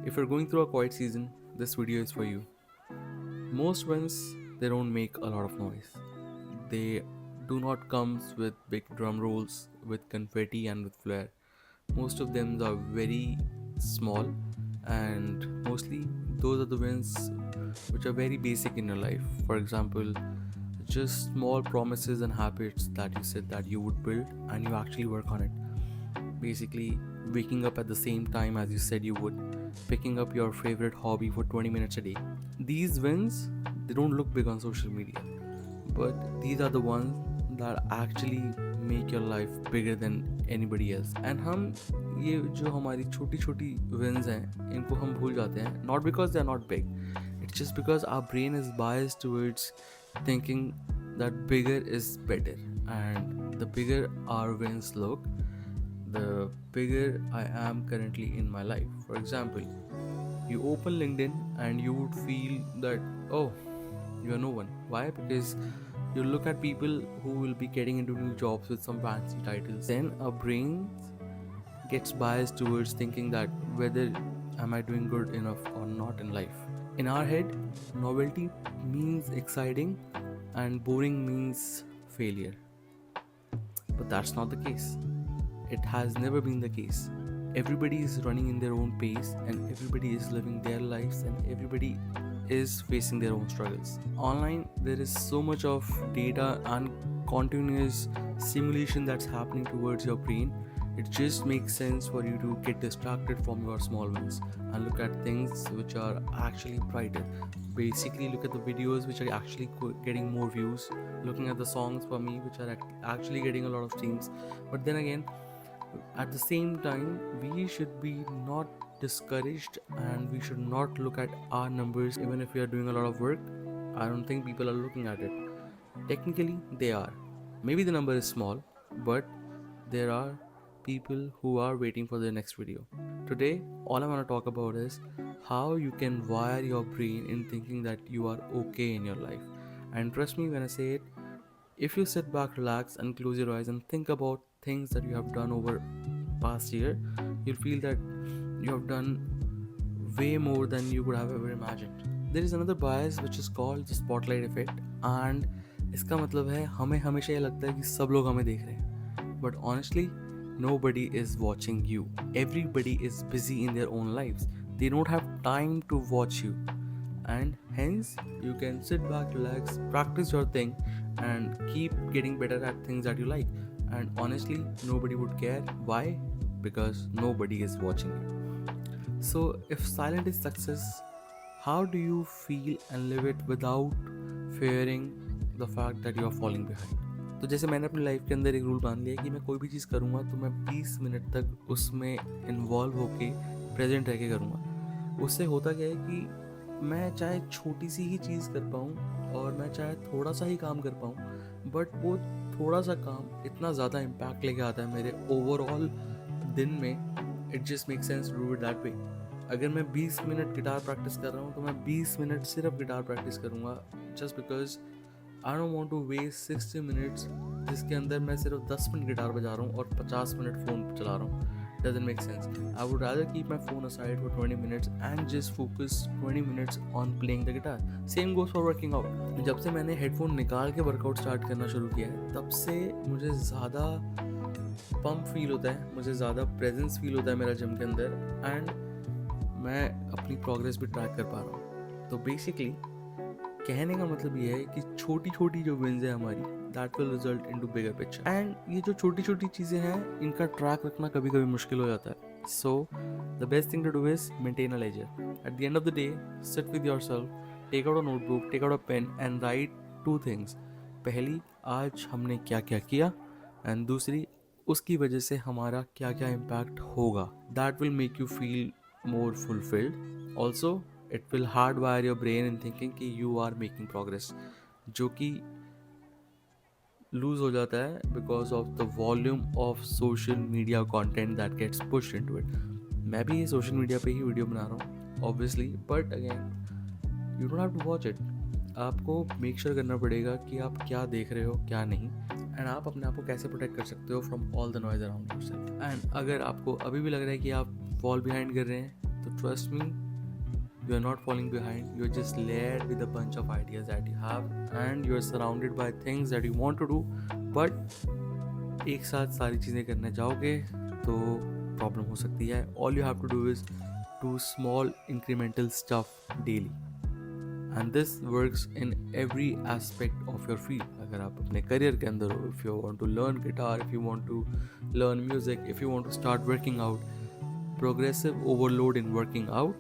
If you're going through a quiet season, this video is for you. Most wins, they don't make a lot of noise. They do not comes with big drum rolls, with confetti and with flair. Most of them are very small, and mostly those are the wins which are very basic in your life. For example, just small promises and habits that you said that you would build and you actually work on it. Basically, waking up at the same time as you said you would, picking up your favorite hobby for 20 minutes a day. These wins, they don't look big on social media, but these are the ones that actually make your life bigger than anybody else. And हम ये जो हमारी छोटी छोटी wins हैं इनको हम भूल जाते हैं, not because they are not big, it's just because our brain is biased towards thinking that bigger is better, and the bigger our wins look, the bigger I am currently in my life. For example, you open LinkedIn and you would feel that, oh, you are no one. Why? Because you look at people who will be getting into new jobs with some fancy titles. Then our brain gets biased towards thinking that whether am I doing good enough or not in life. In our head, novelty means exciting and boring means failure. But that's not the case. It has never been the case. Everybody is running in their own pace and everybody is living their lives and everybody is facing their own struggles. Online, there is so much of data and continuous stimulation that's happening towards your brain. It just makes sense for you to get distracted from your small wins and look at things which are actually brighter. Basically, look at the videos which are actually getting more views, looking at the songs for me which are actually getting a lot of streams. But then again, at the same time, we should be not discouraged and we should not look at our numbers even if we are doing a lot of work. I don't think people are looking at it. Technically, they are. Maybe the number is small, but there are people who are waiting for the next video. Today, all I want to talk about is how you can wire your brain in thinking that you are okay in your life. And trust me when I say it, if you sit back, relax, and close your eyes and think about things that you have done over past year, you'll feel that you have done way more than you could have ever imagined. There is another bias which is called the spotlight effect, and इसका मतलब है हमें हमेशा ये लगता है कि सब लोग हमें देख रहे हैं. But honestly, nobody is watching you. Everybody is busy in their own lives. They don't have time to watch you. And hence, you can sit back, relax, practice your thing, and keep getting better at things that you like. And honestly, nobody would care. Why? Because nobody is watching you. So, if silent is success, how do you feel and live it without fearing the fact that you are falling behind? तो जैसे मैंने अपनी life के अंदर एक rule बांध लिया कि मैं कोई भी चीज़ करूँगा तो मैं 20 मिनट तक उसमें इन्वॉल्व होके प्रेजेंट रह के करूँगा. उससे होता क्या है कि मैं चाहे छोटी सी ही चीज़ कर पाऊँ और मैं चाहे थोड़ा सा ही काम कर पाऊँ, बट वो थोड़ा सा काम इतना ज़्यादा इम्पैक्ट लेके आता है मेरे ओवरऑल दिन में. It just make sense to do it that way. अगर मैं 20 मिनट गिटार प्रैक्टिस कर रहा हूँ तो मैं 20 मिनट सिर्फ गिटार प्रैक्टिस करूँगा, just because I don't want to waste 60 minutes जिसके अंदर मैं सिर्फ 10 मिनट गिटार बजा रहा हूँ और 50 मिनट फ़ोन चला रहा हूँ. Doesn't make sense. I would rather keep my phone aside for 20 minutes and just focus 20 minutes on playing the guitar. Same goes for working out. जब से मैंने हेडफोन निकाल के वर्कआउट स्टार्ट करना शुरू किया है, तब से मुझे ज़्यादा पंप फील होता है, मुझे ज़्यादा प्रेजेंस फील होता है मेरा जिम के अंदर, एंड मैं अपनी प्रोग्रेस भी ट्रैक कर पा रहा हूँ. तो बेसिकली कहने का मतलब ये है कि छोटी छोटी जो विन्स है हमारी, that will result into bigger picture. And ये जो छोटी छोटी चीज़ें हैं इनका ट्रैक रखना कभी कभी मुश्किल हो जाता है. So the best thing to do is maintain a ledger. At the end of the day, sit with yourself, take out a notebook, take out a pen and write 2 things. पहली, आज हमने क्या क्या किया, एंड दूसरी, उसकी वजह से हमारा क्या क्या इम्पैक्ट होगा. That will make you feel more fulfilled. Also, it will hardwire your brain in thinking कि you are making progress, जो कि lose हो जाता है because of the volume of social media content that gets pushed into it. मैं भी social media पे ही video बना रहा हूँ obviously, but again you don't have to watch it. आपको make sure करना पड़ेगा कि आप क्या देख रहे हो क्या नहीं, एंड आप अपने आप को कैसे प्रोटेक्ट कर सकते हो from all the noise around yourself. And अगर आपको अभी भी लग रहा है कि आप फॉल बिहाइंड कर रहे हैं, So trust me, you are not falling behind. You're just layered with a bunch of ideas that you have, and you're surrounded by things that you want to do. But एक साथ सारी चीज़ें करने जाओगे तो प्रॉब्लम हो सकती है. All you have to do is do small incremental stuff daily. And this works in every aspect of your field. अगर आप अपने करियर के अंदर हो, if you want to learn guitar, if you want to learn music, if you want to start working out, progressive overload in working out,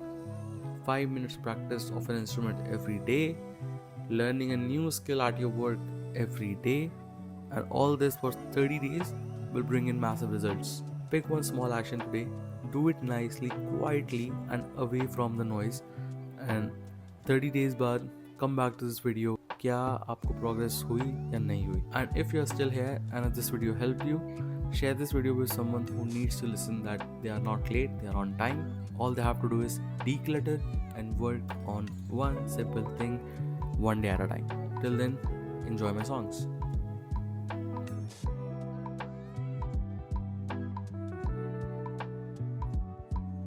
5 minutes practice of an instrument every day, learning a new skill at your work every day, and all this for 30 days will bring in massive results. Pick one small action today, do it nicely, quietly, and away from the noise, and 30 days बाद come back to this video. क्या आपको progress हुई या नहीं हुई? And if you are still here and if this video helped you, share this video with someone who needs to listen that they are not late, they are on time. All they have to do is declutter and work on one simple thing one day at a time. Till then, enjoy my songs.